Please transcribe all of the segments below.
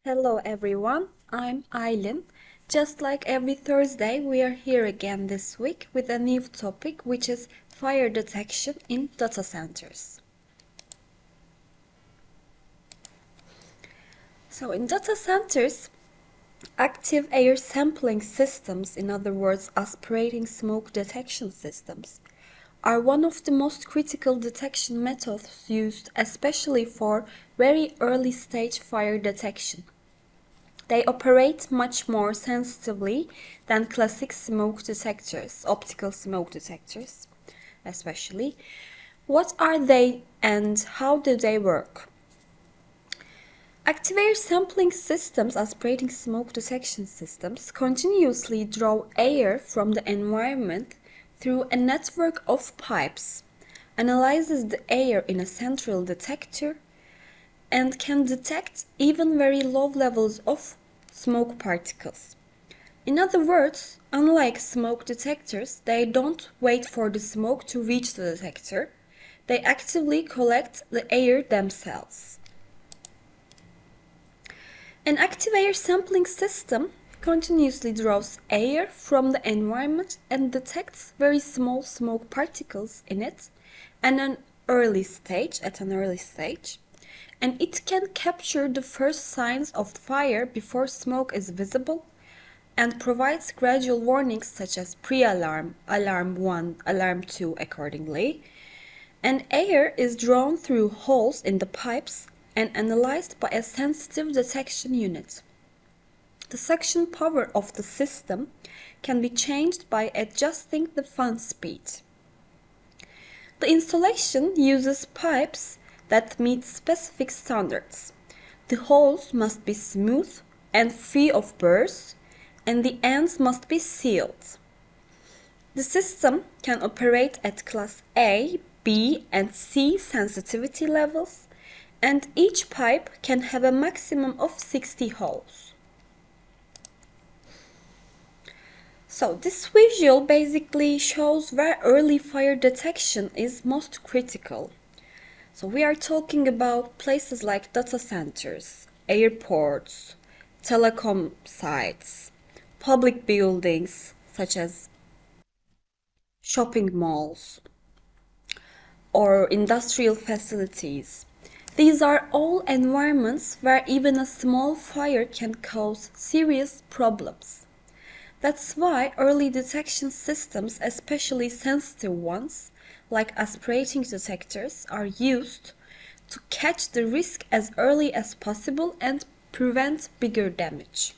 Hello everyone, I'm Aylin. Just like every Thursday, we are here again this week with a new topic, which is fire detection in data centers. So in data centers, active air sampling systems, in other words, aspirating smoke detection systems, are one of the most critical detection methods used especially for very early stage fire detection. They operate much more sensitively than classic smoke detectors, optical smoke detectors especially. What are they and how do they work? Active air sampling systems, aspirating smoke detection systems, continuously draw air from the environment through a network of pipes, analyzes the air in a central detector, and can detect even very low levels of smoke particles. In other words, unlike smoke detectors, they don't wait for the smoke to reach the detector. They actively collect the air themselves. An active air sampling system continuously draws air from the environment and detects very small smoke particles in it at an early stage, and it can capture the first signs of fire before smoke is visible and provides gradual warnings such as pre-alarm, alarm 1, alarm 2 accordingly. And air is drawn through holes in the pipes and analyzed by a sensitive detection unit. The suction power of the system can be changed by adjusting the fan speed. The installation uses pipes that meet specific standards. The holes must be smooth and free of burrs, and the ends must be sealed. The system can operate at class A, B, and C sensitivity levels, and each pipe can have a maximum of 60 holes. So this visual basically shows where early fire detection is most critical. So we are talking about places like data centers, airports, telecom sites, public buildings such as shopping malls, or industrial facilities. These are all environments where even a small fire can cause serious problems. That's why early detection systems, especially sensitive ones, like aspirating detectors, are used to catch the risk as early as possible and prevent bigger damage.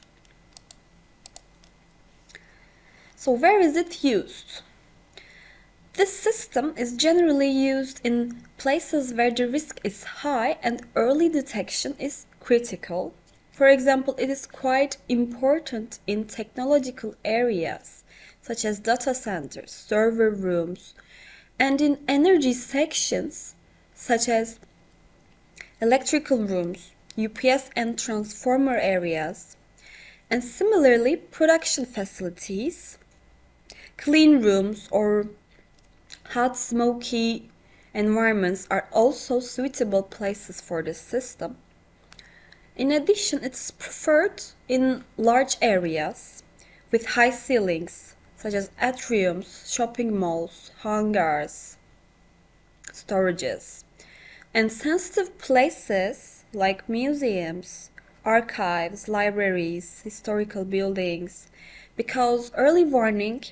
So where is it used? This system is generally used in places where the risk is high and early detection is critical. For example, it is quite important in technological areas such as data centers, server rooms, and in energy sections such as electrical rooms, UPS and transformer areas, and similarly production facilities, clean rooms, or hot, smoky environments are also suitable places for this system. In addition, it is preferred in large areas with high ceilings, such as atriums, shopping malls, hangars, storages, and sensitive places like museums, archives, libraries, historical buildings, because early warning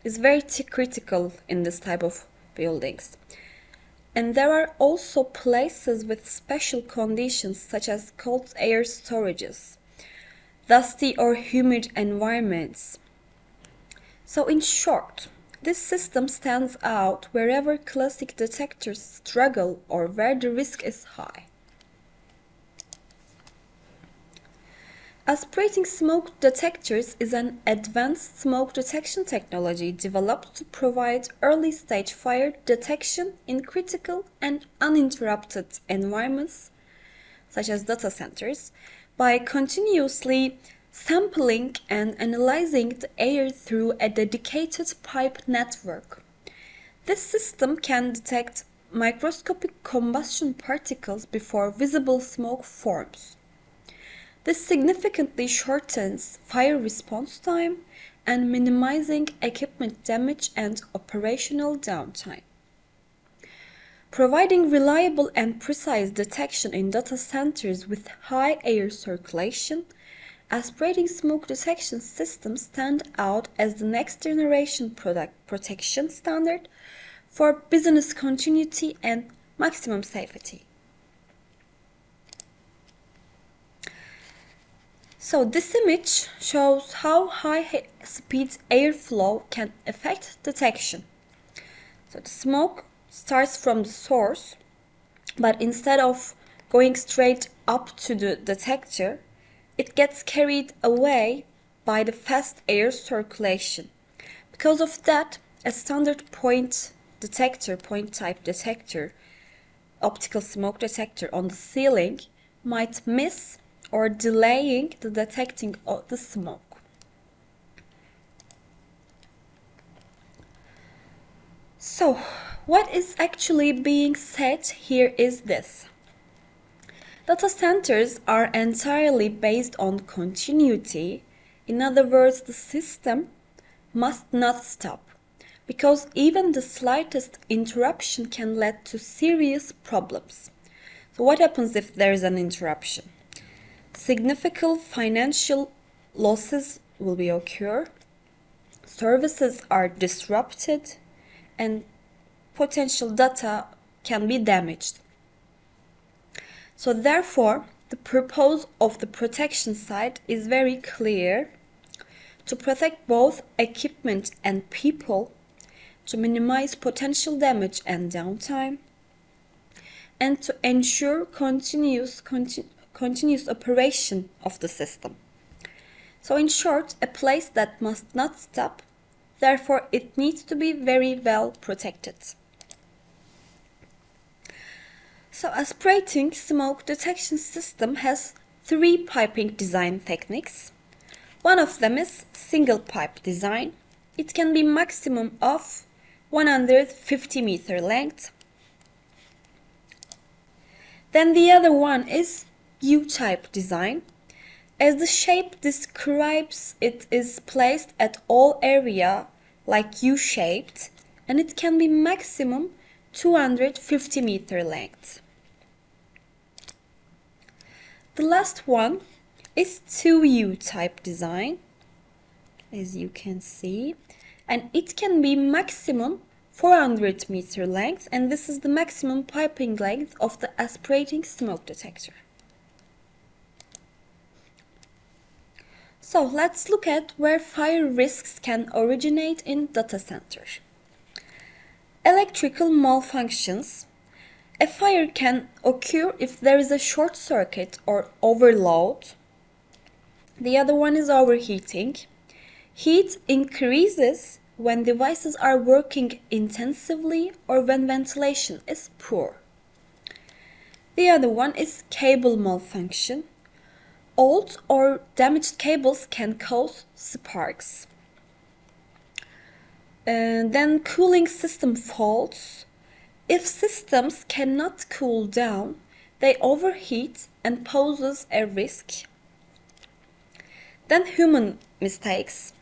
is very critical in this type of buildings. And there are also places with special conditions such as cold air storages, dusty or humid environments. So in short, this system stands out wherever classic detectors struggle or where the risk is high. Aspirating smoke detectors is an advanced smoke detection technology developed to provide early-stage fire detection in critical and uninterrupted environments, such as data centers, by continuously sampling and analyzing the air through a dedicated pipe network. This system can detect microscopic combustion particles before visible smoke forms. This significantly shortens fire response time and minimizing equipment damage and operational downtime. Providing reliable and precise detection in data centers with high air circulation, aspirating smoke detection systems stand out as the next generation product protection standard for business continuity and maximum safety. So this image shows how high-speed airflow can affect detection. So the smoke starts from the source, but instead of going straight up to the detector, it gets carried away by the fast air circulation. Because of that, a standard point type detector, optical smoke detector on the ceiling might miss or delaying the detecting of the smoke. So, what is actually being said here is this. Data centers are entirely based on continuity. In other words, the system must not stop, because even the slightest interruption can lead to serious problems. So what happens if there is an interruption? Significant financial losses will occur, services are disrupted, and potential data can be damaged. So therefore, the purpose of the protection side is very clear: to protect both equipment and people, to minimize potential damage and downtime, and to ensure continuous operation of the system. So in short, a place that must not stop, therefore it needs to be very well protected. So aspirating smoke detection system has 3 piping design techniques. One of them is single pipe design. It can be maximum of 150 meter length. Then the other one is U-type design. As the shape describes, it is placed at all area like U-shaped, and it can be maximum 250 meter length. The last one is 2U type design, as you can see, and it can be maximum 400 meter length, and this is the maximum piping length of the aspirating smoke detector. So let's look at where fire risks can originate in data centers. Electrical malfunctions. A fire can occur if there is a short circuit or overload. The other one is overheating. Heat increases when devices are working intensively or when ventilation is poor. The other one is cable malfunction. Old or damaged cables can cause sparks. Then cooling system faults. If systems cannot cool down, they overheat and poses a risk. Then human mistakes.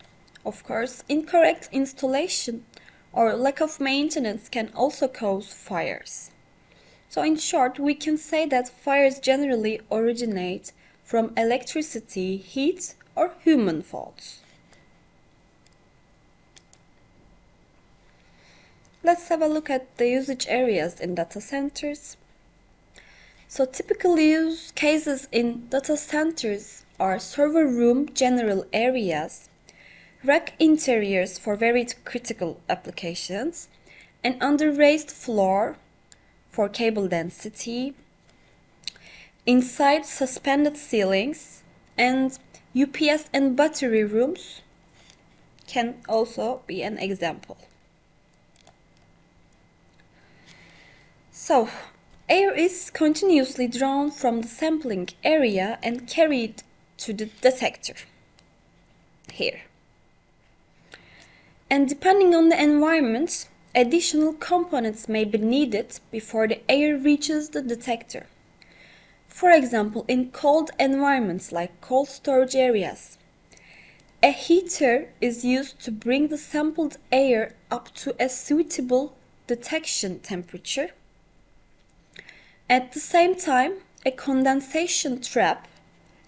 Of course, incorrect installation or lack of maintenance can also cause fires. So in short, we can say that fires generally originate from electricity, heat, or human faults. Let's have a look at the usage areas in data centers. So typical use cases in data centers are server room general areas, rack interiors for very critical applications, an under-raised floor for cable density, inside suspended ceilings, and UPS and battery rooms can also be an example. So, air is continuously drawn from the sampling area and carried to the detector here. And depending on the environment, additional components may be needed before the air reaches the detector. For example, in cold environments like cold storage areas, a heater is used to bring the sampled air up to a suitable detection temperature. At the same time, a condensation trap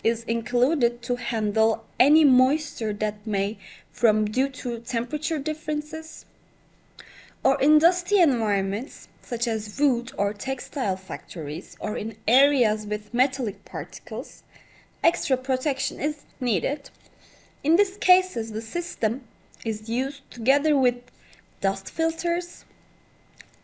is included to handle any moisture that may form due to temperature differences. Or in dusty environments, such as wood or textile factories, or in areas with metallic particles, extra protection is needed. In these cases, the system is used together with dust filters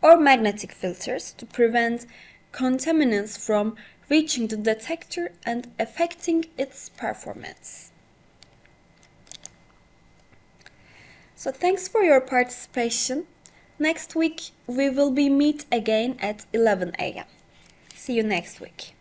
or magnetic filters to prevent contaminants from reaching the detector and affecting its performance. So thanks for your participation. Next week we will be meet again at 11 a.m. See you next week.